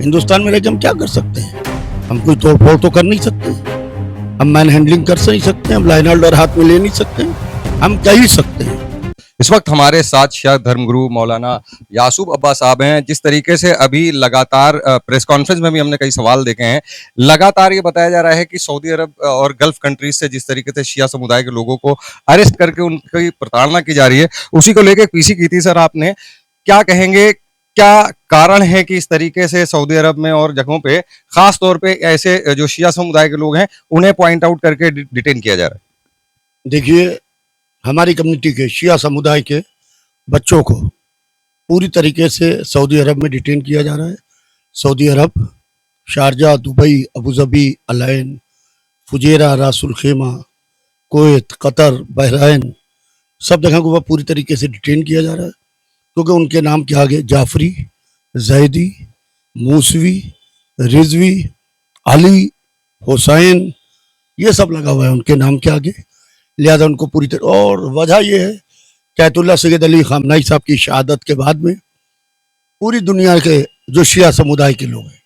हिंदुस्तान में रह के हम क्या कर सकते हैं? हम कोई तोड़ फोड़ तो कर नहीं सकते, हम मैन हैंडलिंग कर नहीं सकते, हम लाइन होल्डर हाथ में ले नहीं सकते, हम कह ही सकते हैं। इस वक्त हमारे साथ शिया धर्मगुरु मौलाना यासूब अब्बास साहब हैं। जिस तरीके से अभी लगातार प्रेस कॉन्फ्रेंस में भी हमने कई सवाल देखे हैं, लगातार ये बताया जा रहा है कि सऊदी अरब और गल्फ कंट्रीज से जिस तरीके से शिया समुदाय के लोगों को अरेस्ट करके उनकी प्रताड़ना की जा रही है, उसी को लेकर पीसी की थी। सर, आपने क्या कहेंगे, क्या कारण है कि इस तरीके से सऊदी अरब में और जगहों पे खास तौर पे ऐसे जो शिया समुदाय के लोग हैं उन्हें पॉइंट आउट करके डिटेन किया जा रहा है? देखिए, हमारी कम्युनिटी के शिया समुदाय के बच्चों को पूरी तरीके से सऊदी अरब में डिटेन किया जा रहा है। Saudi Arabia, Sharjah, Dubai, Abu Dhabi, Al Ain, Fujairah, Ras al Khaimah, Kuwait, Qatar, Bahrain, सब जगह को पूरी तरीके से डिटेन किया जा रहा है, क्योंकि उनके नाम के आगे जाफरी, जैदी, मूसवी, रिजवी, अली, हुसैन, ये सब लगा हुआ है उनके नाम के आगे। लिहाजा उनको पूरी तरह, और वजह यह है कि आयतुल्लाह सैयद अली खामनाई साहब की शहादत के बाद में पूरी दुनिया के जो शिया समुदाय के लोग हैं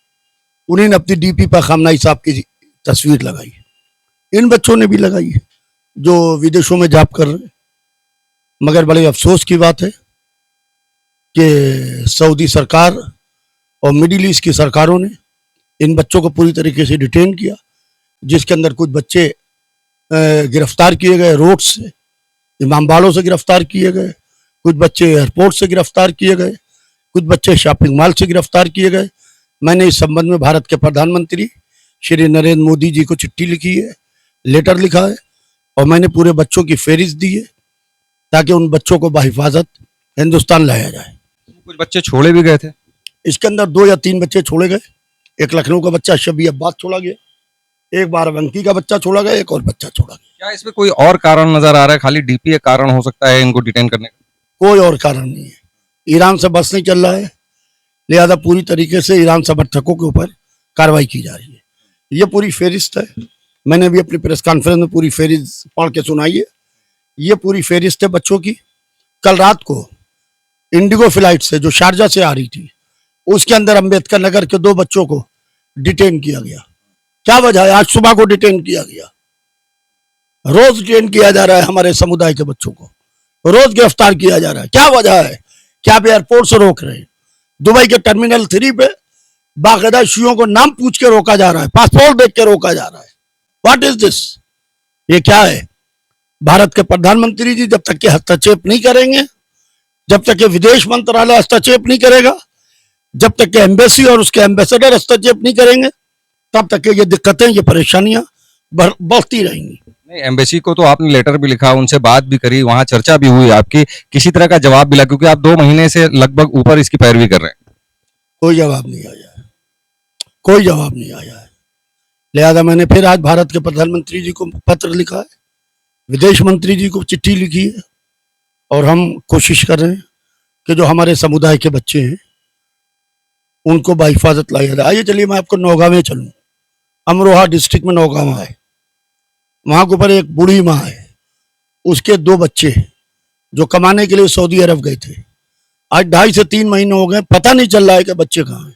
उन्हें अपनी डीपी पर खामनाई साहब की तस्वीर लगाई। इन बच्चों ने भी लगाई जो विदेशों में जॉब कर रहे हैं। मगर बड़े अफसोस की बात है कि सऊदी सरकार और मिडिल ईस्ट की सरकारों ने इन बच्चों को पूरी तरीके से डिटेन किया, जिसके अंदर कुछ बच्चे गिरफ्तार किए गए रोड से, इमामबाड़ों से गिरफ्तार किए गए, कुछ बच्चे एयरपोर्ट से गिरफ्तार किए गए, कुछ बच्चे शॉपिंग मॉल से गिरफ्तार किए गए। मैंने इस संबंध में भारत के प्रधानमंत्री श्री नरेंद्र मोदी जी को चिट्ठी लिखी है, लेटर लिखा है, और मैंने पूरे बच्चों की फहरिस्त दी है ताकि उन बच्चों को बाहिफाजत हिंदुस्तान लाया जाए। कुछ बच्चे छोड़े भी गए थे इसके अंदर, 2 या 3 बच्चे छोड़े गए। एक लखनऊ का बच्चा शबी अब्बास छोड़ा गया, एक बाराबंकी का बच्चा छोड़ा गया, एक और बच्चा छोड़ा गया। क्या इसमें कोई और कारण नजर आ रहा है? खाली डीपी एक कारण हो सकता है इनको डिटेन करने का? कोई और कारण नहीं है। ईरान से बस नहीं चल रहा है, लिहाजा पूरी तरीके से ईरान समर्थकों के ऊपर कार्रवाई की जा रही है। ये पूरी फहरिस्त है, मैंने भी अपनी प्रेस कॉन्फ्रेंस में पूरी फहरिस्त पढ़ के सुनाई है। ये पूरी फहरिस्त है बच्चों की। कल रात को इंडिगो फ्लाइट से जो शारजा से आ रही थी, उसके अंदर अंबेडकर नगर के 2 बच्चों को डिटेन किया गया। क्या वजह है? आज सुबह को डिटेन किया गया। रोज डिटेन किया जा रहा है हमारे समुदाय के बच्चों को, रोज गिरफ्तार किया जा रहा है। क्या वजह है? क्या आप एयरपोर्ट से रोक रहे हैं? दुबई के टर्मिनल 3 पे बाकायदा शियों को नाम पूछ के रोका जा रहा है, पासपोर्ट देख के रोका जा रहा है। What is this? ये क्या है? भारत के प्रधानमंत्री जी जब तक के हस्तक्षेप नहीं करेंगे, जब तक के विदेश मंत्रालय हस्तक्षेप नहीं करेगा, जब तक के एम्बेसी और उसके एम्बेसडर हस्तक्षेप नहीं करेंगे, तब तक के ये दिक्कतें, ये परेशानियां बढ़ती रहेंगी। नहीं, एम्बेसी को तो आपने लेटर भी लिखा, उनसे बात भी करी, वहां चर्चा भी हुई आपकी, किसी तरह का जवाब मिला? क्योंकि आप 2 महीने से लगभग ऊपर इसकी पैरवी कर रहे हैं। कोई जवाब नहीं आया है, कोई जवाब नहीं आया है। लिहाजा मैंने फिर आज भारत के प्रधानमंत्री जी को पत्र लिखा है, विदेश मंत्री जी को चिट्ठी लिखी है, और हम कोशिश कर रहे हैं कि जो हमारे समुदाय के बच्चे हैं उनको बाहिफाजत लाया जाए। आइए चलिए मैं आपको नौगांव में चलूँ। अमरोहा डिस्ट्रिक्ट में नौगांव है, वहां के ऊपर एक बूढ़ी माँ है, उसके 2 बच्चे जो कमाने के लिए सऊदी अरब गए थे, आज 2.5 से 3 महीने हो गए, पता नहीं चल रहा है कि बच्चे कहाँ हैं।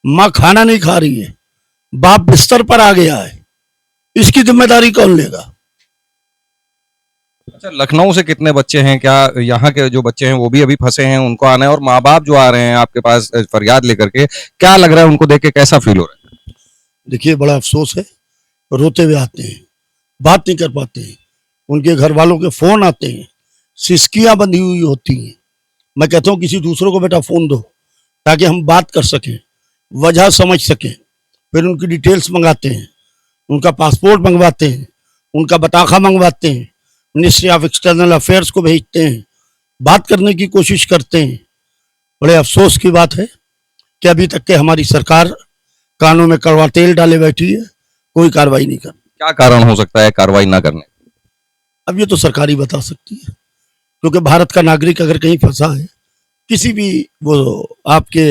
माँ खाना नहीं खा रही है, बाप बिस्तर पर आ गया है, इसकी जिम्मेदारी कौन लेगा? अच्छा, लखनऊ से कितने बच्चे हैं? क्या यहाँ के जो बच्चे हैं वो भी अभी फंसे हैं, उनको आना है? और माँ बाप जो आ रहे हैं आपके पास फरियाद लेकर के, क्या लग रहा है उनको देख के, कैसा फील हो रहा है? देखिए, बड़ा अफसोस है, रोते हुए आते हैं, बात नहीं कर पाते हैं, उनके घर वालों के फोन आते हैं, सिसकियां बंधी हुई होती हैं। मैं कहता हूँ किसी दूसरों को बेटा फोन दो ताकि हम बात कर सकें, वजह समझ सकें। फिर उनकी डिटेल्स मंगाते हैं, उनका पासपोर्ट मंगवाते हैं, उनका बताखा मंगवाते हैं, मिनिस्ट्री ऑफ एक्सटर्नल अफेयर्स को भेजते हैं, बात करने की कोशिश करते हैं। बड़े अफसोस की बात है कि अभी तक के हमारी सरकार कानों में कड़वा तेल डाले बैठी है, कोई कार्रवाई नहीं कर। क्या कारण हो सकता है कार्रवाई ना करने? अब ये तो सरकार ही बता सकती है, क्योंकि भारत का नागरिक अगर कहीं फंसा है, किसी भी, वो आपके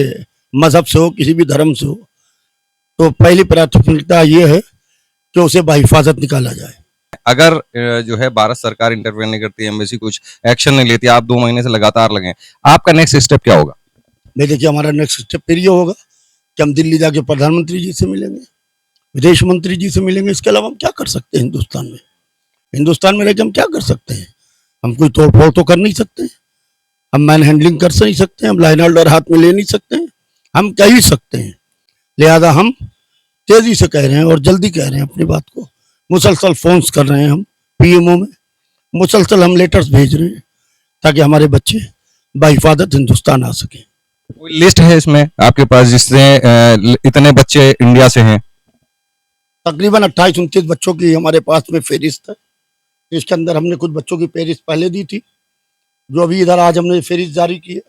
मजहब से हो, किसी भी धर्म से हो, तो पहली प्राथमिकता ये है कि उसे बाहिफाजत निकाला जाए। अगर जो है भारत सरकार इंटरवेन नहीं करती, एम्बेसी कुछ एक्शन नहीं लेती, आप 2 महीने से लगातार लगे, आपका नेक्स्ट स्टेप क्या होगा? देखिए, हमारा नेक्स्ट स्टेप फिर ये होगा कि हम दिल्ली जाके प्रधानमंत्री जी से मिलेंगे, विदेश मंत्री जी से मिलेंगे। इसके अलावा हम क्या कर सकते हैं हिंदुस्तान में? हिंदुस्तान में रहकर हम क्या कर सकते हैं? हम कोई तोड़ फोड़ तो कर नहीं सकते, हम मैन हैंडलिंग कर नहीं सकते, हम लाइन ऑर्डर हाथ में ले नहीं सकते, हम कह ही सकते हैं। लिहाजा हम तेजी से कह रहे हैं और जल्दी कह रहे हैं अपनी बात को। मुसलसल फोन्स कर रहे हैं हम पीएमओ में, मुसलसल हम लेटर्स भेज रहे हैं ताकि हमारे बच्चे बाहिफाजत हिंदुस्तान आ सकें। कोई लिस्ट है इसमें आपके पास जिससे इतने बच्चे इंडिया से हैं? तकरीबन 28-29 बच्चों की हमारे पास में फहरिस्त है। इसके अंदर हमने कुछ बच्चों की फहरिस्त पहले दी थी, जो अभी इधर आज हमने फहरिस्त जारी की है।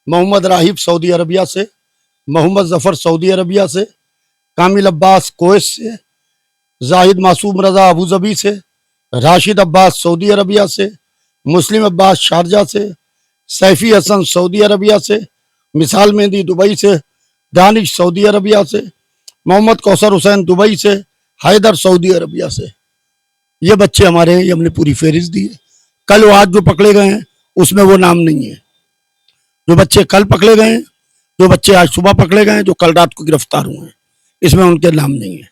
मोहम्मद राहिब सऊदी अरबिया से, मोहम्मद जफर सऊदी अरबिया से, कामिल अब्बास कोवैत से, जाहिद मासूम रजा अबू धाबी से, राशिद अब्बास सऊदी अरबिया से, मुस्लिम अब्बास शारजा से, सैफी हसन सऊदी अरबिया से, मिसाल मेहंदी दुबई से, दानिश सऊदी अरबिया से, मोहम्मद कौसर हुसैन दुबई से, हैदर सऊदी अरबिया से। ये बच्चे हमारे हैं, ये हमने पूरी फहरिस्त दी है। कल वो आज जो पकड़े गए हैं उसमें वो नाम नहीं है। जो बच्चे कल पकड़े गए हैं, जो बच्चे आज सुबह पकड़े गए हैं, जो कल रात को गिरफ्तार हुए हैं, इसमें उनके नाम नहीं है।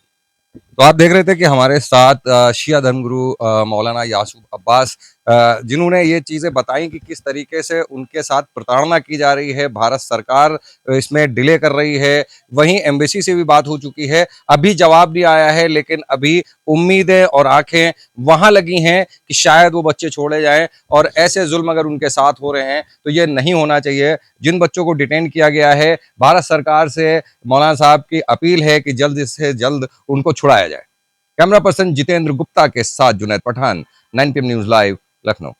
तो आप देख रहे थे कि हमारे साथ शिया धर्मगुरु मौलाना यासूब अब्बास जिन्होंने ये चीज़ें बताई कि किस तरीके से उनके साथ प्रताड़ना की जा रही है, भारत सरकार इसमें डिले कर रही है। वहीं एम्बेसी से भी बात हो चुकी है, अभी जवाब नहीं आया है, लेकिन अभी उम्मीदें और आंखें वहां लगी हैं कि शायद वो बच्चे छोड़े जाएं। और ऐसे जुल्म अगर उनके साथ हो रहे हैं तो ये नहीं होना चाहिए। जिन बच्चों को डिटेन किया गया है, भारत सरकार से मौलाना साहब की अपील है कि जल्द से जल्द उनको छुड़ाया जाए। कैमरा पर्सन जितेंद्र गुप्ता के साथ Junaid Pathan, 9 PM news live, Lucknow.